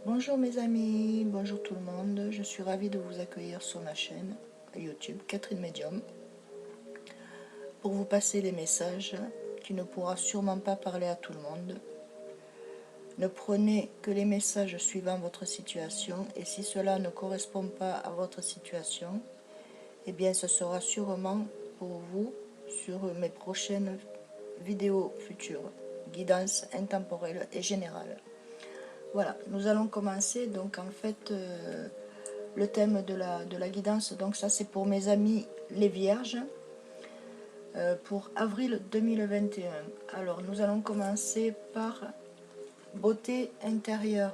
Bonjour mes amis, bonjour tout le monde, je suis ravie de vous accueillir sur ma chaîne YouTube Catherine Medium pour vous passer des messages qui ne pourra sûrement pas parler à tout le monde. Ne prenez que les messages suivant votre situation et si cela ne correspond pas à votre situation, eh bien ce sera sûrement pour vous sur mes prochaines vidéos futures, guidance intemporelle et générale. Voilà, nous allons commencer donc en fait le thème de la guidance, donc ça c'est pour mes amis les vierges, pour avril 2021. Alors nous allons commencer par beauté intérieure.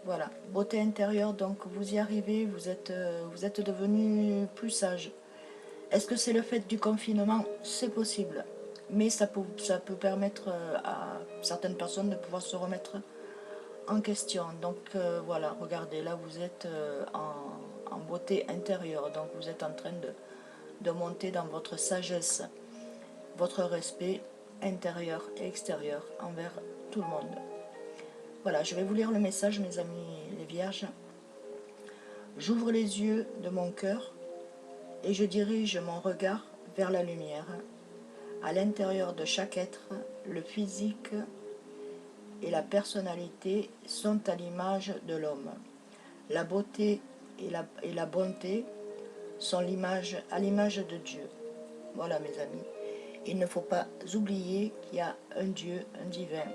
Voilà, beauté intérieure, donc vous y arrivez, vous êtes devenu plus sage. Est-ce que c'est le fait du confinement? C'est possible, mais ça peut permettre à certaines personnes de pouvoir se remettre en question. Donc voilà, regardez, là vous êtes en beauté intérieure, donc vous êtes en train de monter dans votre sagesse, votre respect intérieur et extérieur envers tout le monde. Voilà, je vais vous lire le message, mes amis les vierges. J'ouvre les yeux de mon cœur et je dirige mon regard vers la lumière. À l'intérieur de chaque être, le physique et la personnalité sont à l'image de l'homme. La beauté et la bonté sont à l'image de Dieu. Voilà mes amis. Il ne faut pas oublier qu'il y a un Dieu, un divin,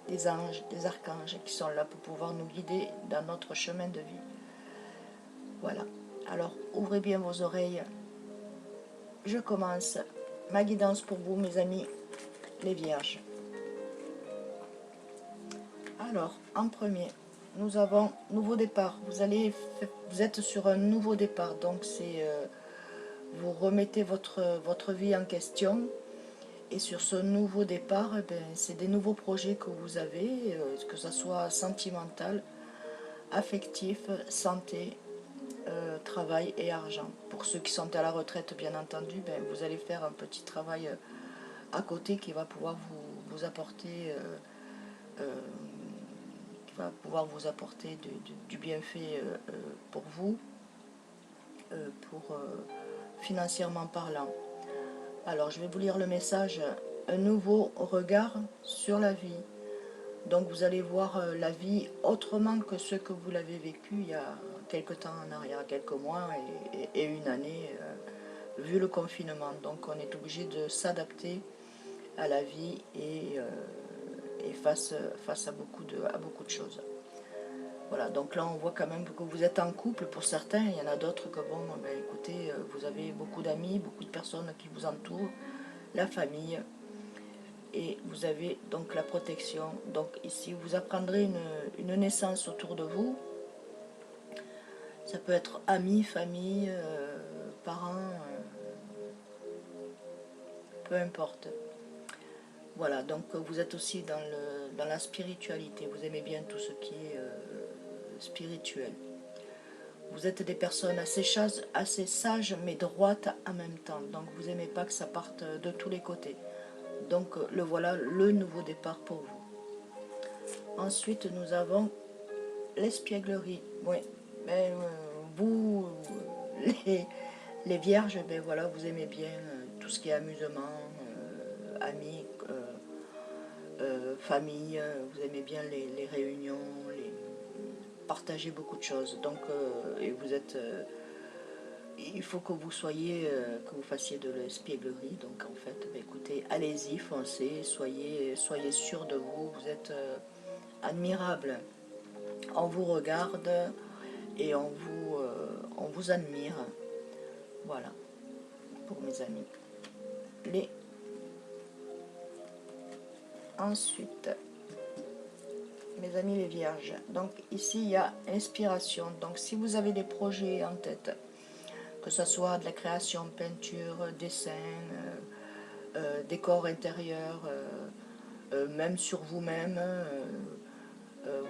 des anges, des archanges qui sont là pour pouvoir nous guider dans notre chemin de vie. Voilà. Alors ouvrez bien vos oreilles. Je commence ma guidance pour vous mes amis les vierges. Alors en premier, nous avons nouveau départ. Vous êtes sur un nouveau départ, donc c'est vous remettez votre vie en question. Et sur ce nouveau départ, c'est des nouveaux projets que vous avez, que ce soit sentimental, affectif, santé, travail et argent. Pour ceux qui sont à la retraite, bien entendu, vous allez faire un petit travail à côté qui va pouvoir vous apporter, du bienfait pour vous, financièrement parlant. Alors, je vais vous lire le message. Un nouveau regard sur la vie. Donc, vous allez voir la vie autrement que ce que vous l'avez vécu il y a quelques temps en arrière, quelques mois et une année, vu le confinement. Donc, on est obligé de s'adapter à la vie et face à beaucoup de choses. Voilà, donc là on voit quand même que vous êtes en couple pour certains, il y en a d'autres que bon, écoutez, vous avez beaucoup d'amis, beaucoup de personnes qui vous entourent, la famille, et vous avez donc la protection. Donc ici vous apprendrez une naissance autour de vous, ça peut être amis, famille, parents, peu importe. Voilà, donc vous êtes aussi dans la spiritualité, vous aimez bien tout ce qui est spirituel. Vous êtes des personnes assez sages mais droites en même temps. Donc vous n'aimez pas que ça parte de tous les côtés. Donc le voilà, le nouveau départ pour vous. Ensuite nous avons l'espièglerie. Oui, mais vous, les, les vierges, voilà, vous aimez bien tout ce qui est amusement, amis, famille, vous aimez bien les réunions, partager beaucoup de choses. Donc, et vous êtes il faut que vous soyez, que vous fassiez de l'espièglerie. Donc en fait, écoutez, allez-y, foncez, soyez sûr de vous. Vous êtes admirable. On vous regarde et on vous admire. Voilà, pour mes amis. Ensuite, mes amis les vierges. Donc ici, il y a inspiration. Donc si vous avez des projets en tête, que ce soit de la création, peinture, dessin, décor intérieur, même sur vous-même,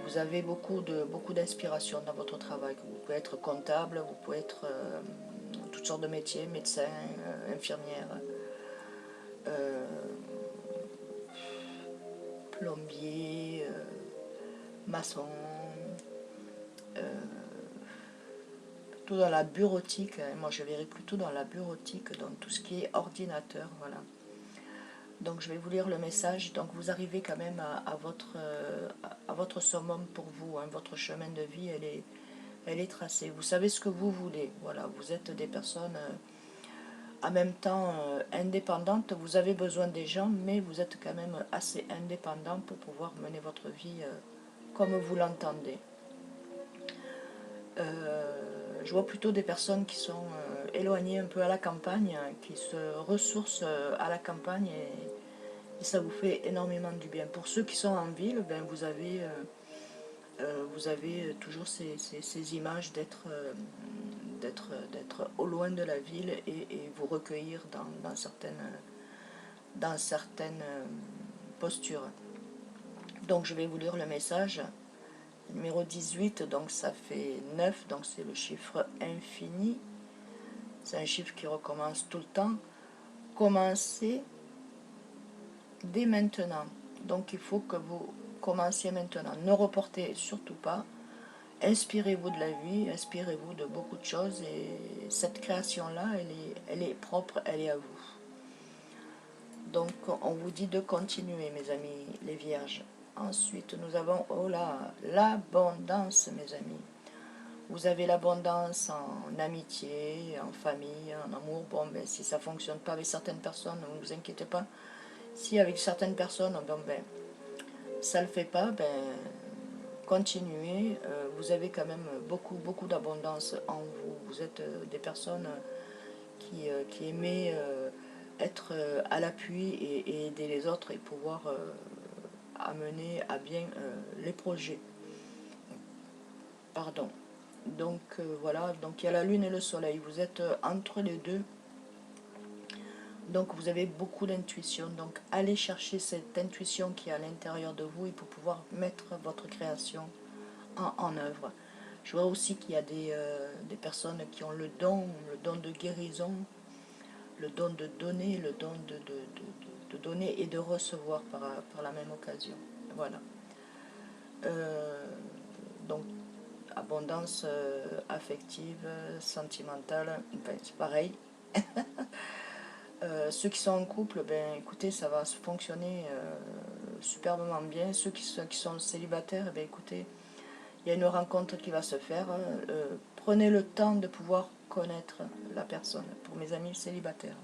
vous avez beaucoup d'inspiration dans votre travail. Vous pouvez être comptable, vous pouvez être toutes sortes de métiers, médecin, infirmière, plombier, maçon, plutôt dans la bureautique. Moi je verrais plutôt dans la bureautique, dans tout ce qui est ordinateur, voilà. Donc je vais vous lire le message. Donc vous arrivez quand même à votre summum pour vous, hein. Votre chemin de vie, elle est tracée. Vous savez ce que vous voulez. Voilà, vous êtes des personnes en même temps indépendantes. Vous avez besoin des gens, mais vous êtes quand même assez indépendant pour pouvoir mener votre vie comme vous l'entendez. Je vois plutôt des personnes qui sont éloignées un peu à la campagne, qui se ressourcent à la campagne et ça vous fait énormément du bien. Pour ceux qui sont en ville, ben vous avez toujours ces images d'être au loin de la ville et vous recueillir dans certaines postures. Donc je vais vous lire le message. Numéro 18, donc ça fait 9, donc c'est le chiffre infini. C'est un chiffre qui recommence tout le temps. Commencez dès maintenant. Donc il faut que vous commenciez maintenant. Ne reportez surtout pas. Inspirez-vous de la vie, inspirez-vous de beaucoup de choses et cette création-là, elle est propre, elle est à vous. Donc on vous dit de continuer, mes amis, les vierges. Ensuite, nous avons, oh là, l'abondance, mes amis. Vous avez l'abondance en amitié, en famille, en amour. Bon, ben, si ça ne fonctionne pas avec certaines personnes, ne vous inquiétez pas. Si avec certaines personnes, bon, ben, ça ne le fait pas, ben, continuez. Vous avez quand même beaucoup d'abondance en vous. Vous êtes des personnes qui aimaient être à l'appui et aider les autres et pouvoir amener à bien les projets. Pardon. Donc voilà, donc il y a la lune et le soleil. Vous êtes entre les deux. Donc vous avez beaucoup d'intuition. Donc allez chercher cette intuition qui est à l'intérieur de vous et pour pouvoir mettre votre création en œuvre. Je vois aussi qu'il y a des personnes qui ont le don de guérison, le don de donner, le don de donner et de recevoir par la même occasion. Voilà. Donc, abondance affective, sentimentale, ben, c'est pareil. Ceux qui sont en couple, ben écoutez, ça va fonctionner superbement bien. Ceux qui sont célibataires, ben écoutez, il y a une rencontre qui va se faire. Prenez le temps de pouvoir connaître la personne. Pour mes amis célibataires,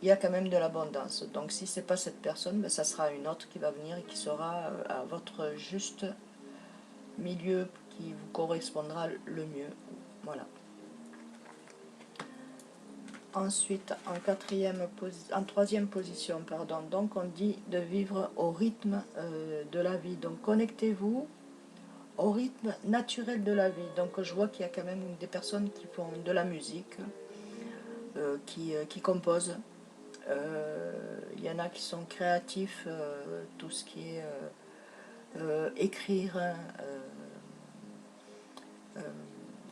il y a quand même de l'abondance. Donc si ce n'est pas cette personne, ben, ça sera une autre qui va venir et qui sera à votre juste milieu, qui vous correspondra le mieux. Voilà. Ensuite, en troisième position, pardon, donc on dit de vivre au rythme de la vie. Donc connectez-vous au rythme naturel de la vie. Donc je vois qu'il y a quand même des personnes qui font de la musique, qui composent. Il y en a qui sont créatifs, tout ce qui est écrire,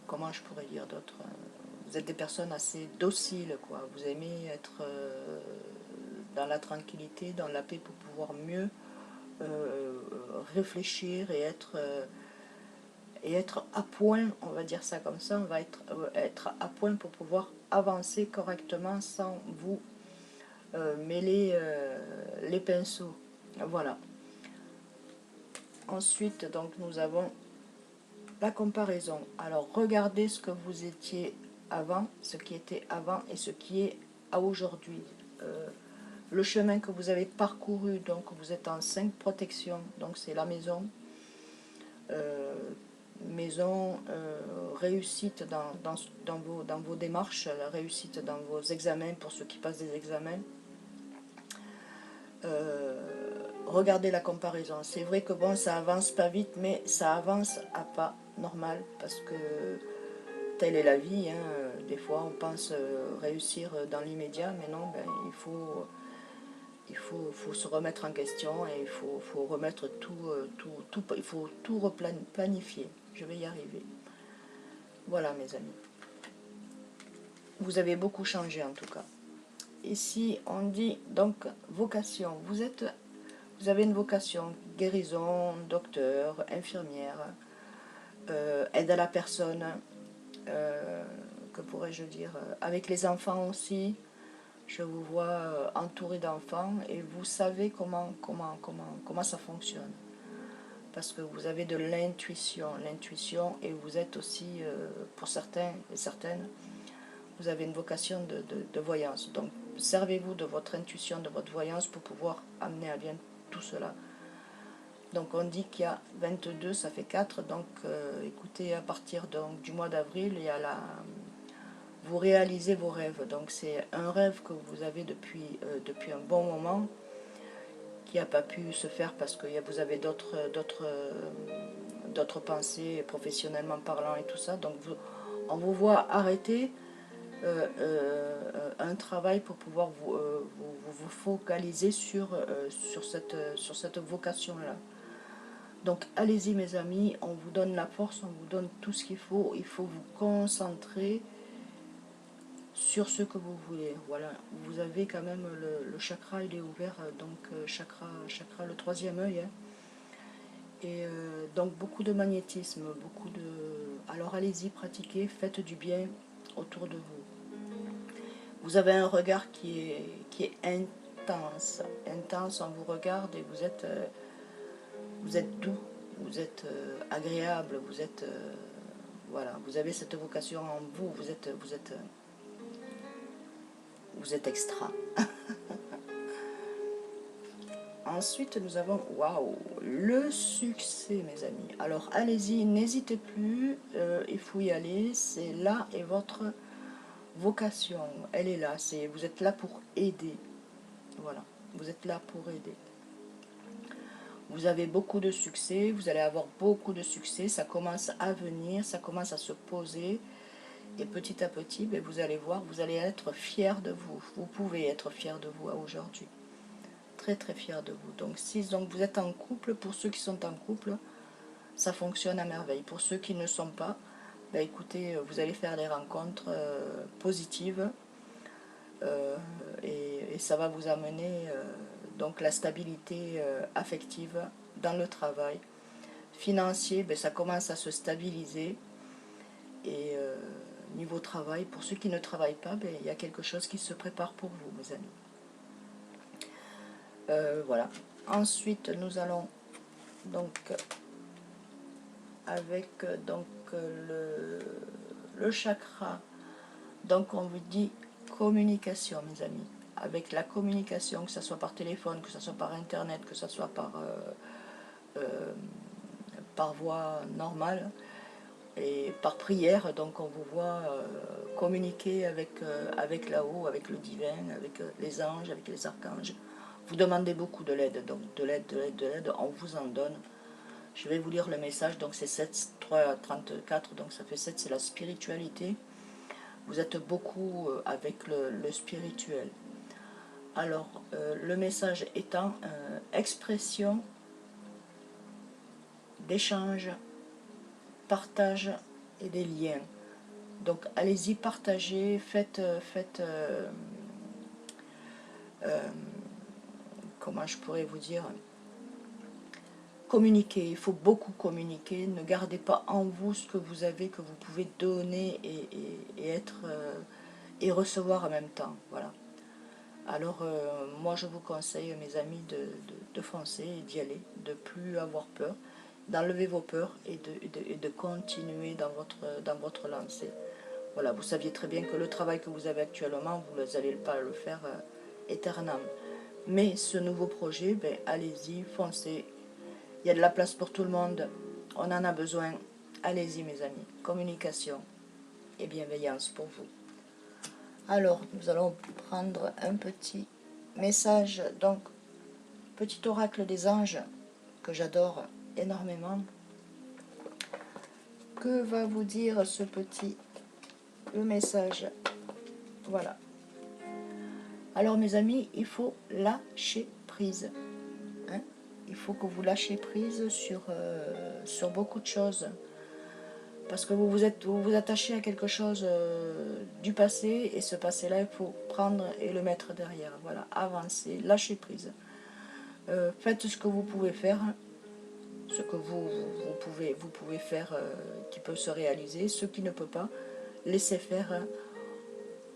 comment je pourrais dire d'autres, vous êtes des personnes assez dociles, quoi. Vous aimez être dans la tranquillité, dans la paix pour pouvoir mieux réfléchir et être à point, on va dire ça comme ça, on va être à point pour pouvoir avancer correctement sans vous mêler les pinceaux. Voilà. Ensuite, donc, nous avons la comparaison. Alors, regardez ce que vous étiez avant, ce qui était avant et ce qui est à aujourd'hui. Le chemin que vous avez parcouru, donc vous êtes en 5 protections, donc c'est la maison. Réussite dans vos démarches, la réussite dans vos examens pour ceux qui passent des examens. Regardez la comparaison. C'est vrai que bon, ça avance pas vite, mais ça avance à pas normal parce que telle est la vie. Hein. Des fois, on pense réussir dans l'immédiat, mais non, ben, il faut se remettre en question et il faut remettre il faut tout replanifier. Je vais y arriver. Voilà, mes amis. Vous avez beaucoup changé en tout cas. Ici, on dit donc vocation. Vous vous avez une vocation, guérison, docteur, infirmière, aide à la personne, que pourrais-je dire, avec les enfants aussi. Je vous vois entouré d'enfants et vous savez comment ça fonctionne. Parce que vous avez de l'intuition et vous êtes aussi, pour certains et certaines, vous avez une vocation de voyance. Donc servez-vous de votre intuition, de votre voyance pour pouvoir amener à bien tout cela. Donc on dit qu'il y a 22, ça fait 4, donc écoutez, à partir donc, du mois d'avril, il y a vous réalisez vos rêves. Donc c'est un rêve que vous avez depuis un bon moment, qui n'a pas pu se faire parce que vous avez d'autres pensées, professionnellement parlant et tout ça. Donc on vous voit arrêter un travail pour pouvoir vous focaliser sur cette vocation-là. Donc allez-y mes amis, on vous donne la force, on vous donne tout ce qu'il faut. Il faut vous concentrer sur ce que vous voulez. Voilà, vous avez quand même le chakra, il est ouvert, donc chakra le troisième œil. Hein. Et donc beaucoup de magnétisme, beaucoup de... Alors allez-y, pratiquez, faites du bien autour de vous. Vous avez un regard qui est intense, on vous regarde et vous êtes doux, vous êtes agréable, vous êtes... voilà, vous avez cette vocation en vous, vous êtes extra. Ensuite, nous avons, waouh, le succès, mes amis. Alors, allez-y, n'hésitez plus, il faut y aller. C'est là et votre vocation, elle est là. Vous êtes là pour aider. Voilà, vous êtes là pour aider. Vous avez beaucoup de succès, vous allez avoir beaucoup de succès. Ça commence à venir, ça commence à se poser. Et petit à petit, ben, vous allez voir, vous allez être fiers de vous. Vous pouvez être fiers de vous aujourd'hui. Très très fiers de vous. Donc si vous êtes en couple, pour ceux qui sont en couple, ça fonctionne à merveille. Pour ceux qui ne sont pas, ben écoutez, vous allez faire des rencontres positives et ça va vous amener donc la stabilité affective dans le travail. Financier, ben, ça commence à se stabiliser et niveau travail, pour ceux qui ne travaillent pas, ben, il y a quelque chose qui se prépare pour vous, mes amis. Voilà. Ensuite, nous allons donc avec donc le chakra. Donc on vous dit communication, mes amis. Avec la communication, que ce soit par téléphone, que ce soit par internet, que ce soit par voie normale et par prière. Donc on vous voit communiquer avec là-haut, avec le divin, avec les anges, avec les archanges. Vous demandez beaucoup de l'aide, donc de l'aide, on vous en donne. Je vais vous lire le message, donc c'est 7, 3, 34, donc ça fait 7, c'est la spiritualité. Vous êtes beaucoup avec le spirituel. Alors, le message étant expression, d'échange, partage et des liens. Donc, allez-y, partagez, faites comment je pourrais vous dire, communiquer, il faut beaucoup communiquer, ne gardez pas en vous ce que vous avez, que vous pouvez donner et être et recevoir en même temps, voilà. Alors moi je vous conseille, mes amis, de foncer et d'y aller, de plus avoir peur, d'enlever vos peurs et de continuer dans votre lancée. Voilà, vous saviez très bien que le travail que vous avez actuellement, vous n'allez pas le faire éternellement. Mais ce nouveau projet, ben, allez-y, foncez. Il y a de la place pour tout le monde. On en a besoin. Allez-y, mes amis. Communication et bienveillance pour vous. Alors, nous allons prendre un petit message. Donc, petit oracle des anges que j'adore énormément. Que va vous dire le message? Voilà. Alors, mes amis, il faut lâcher prise. Hein? Il faut que vous lâchiez prise sur beaucoup de choses. Parce que vous vous attachez à quelque chose du passé, et ce passé-là, il faut prendre et le mettre derrière. Voilà, avancer, lâcher prise. Faites ce que vous pouvez faire, ce que vous pouvez faire qui peut se réaliser. Ce qui ne peut pas, laissez faire.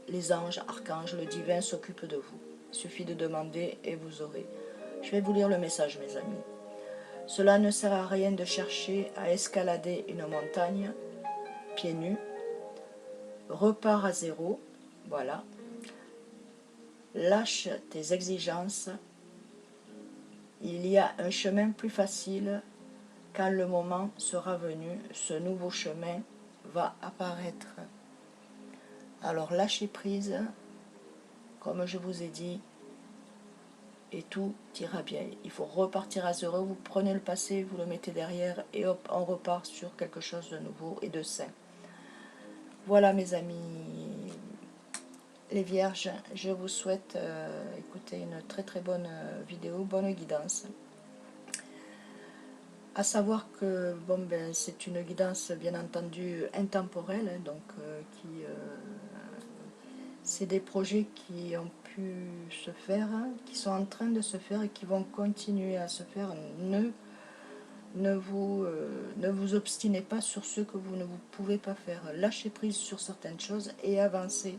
Les anges, archanges, le divin s'occupent de vous. Il suffit de demander et vous aurez. Je vais vous lire le message, mes amis. Cela ne sert à rien de chercher à escalader une montagne, pieds nus. Repars à zéro, voilà. Lâche tes exigences. Il y a un chemin plus facile. Quand le moment sera venu, ce nouveau chemin va apparaître. Alors lâchez prise, comme je vous ai dit, et tout ira bien. Il faut repartir à zéro, vous prenez le passé, vous le mettez derrière, et hop, on repart sur quelque chose de nouveau et de sain. Voilà mes amis, les vierges, je vous souhaite écoutez, une très très bonne vidéo, bonne guidance. À savoir que bon, ben, c'est une guidance bien entendu intemporelle, hein, donc c'est des projets qui ont pu se faire, hein, qui sont en train de se faire et qui vont continuer à se faire. Ne vous obstinez pas sur ce que vous ne pouvez pas faire. Lâchez prise sur certaines choses et avancez.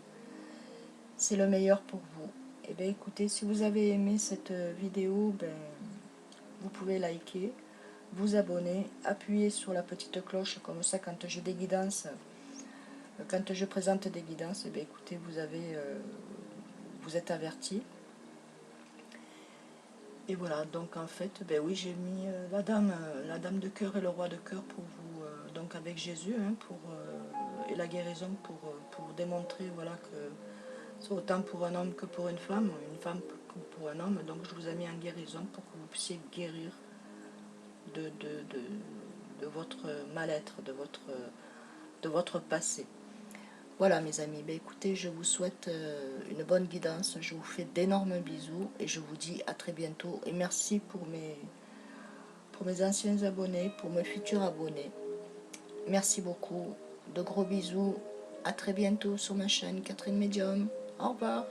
C'est le meilleur pour vous. Et bien écoutez, si vous avez aimé cette vidéo, ben, vous pouvez liker, vous abonner, appuyer sur la petite cloche, comme ça quand j'ai des guidances, quand je présente des guidances, et bien écoutez, vous êtes avertis. Et voilà, donc en fait, ben oui, j'ai mis la dame de cœur et le roi de cœur pour vous, donc avec Jésus, hein, et la guérison pour démontrer, voilà, que c'est autant pour un homme que pour une femme que pour un homme. Donc je vous ai mis en guérison pour que vous puissiez guérir de votre mal-être, de votre passé. Voilà mes amis, ben écoutez, je vous souhaite une bonne guidance, je vous fais d'énormes bisous et je vous dis à très bientôt. Et merci pour mes anciens abonnés, pour mes futurs abonnés. Merci beaucoup, de gros bisous, à très bientôt sur ma chaîne Catherine Medium. Au revoir.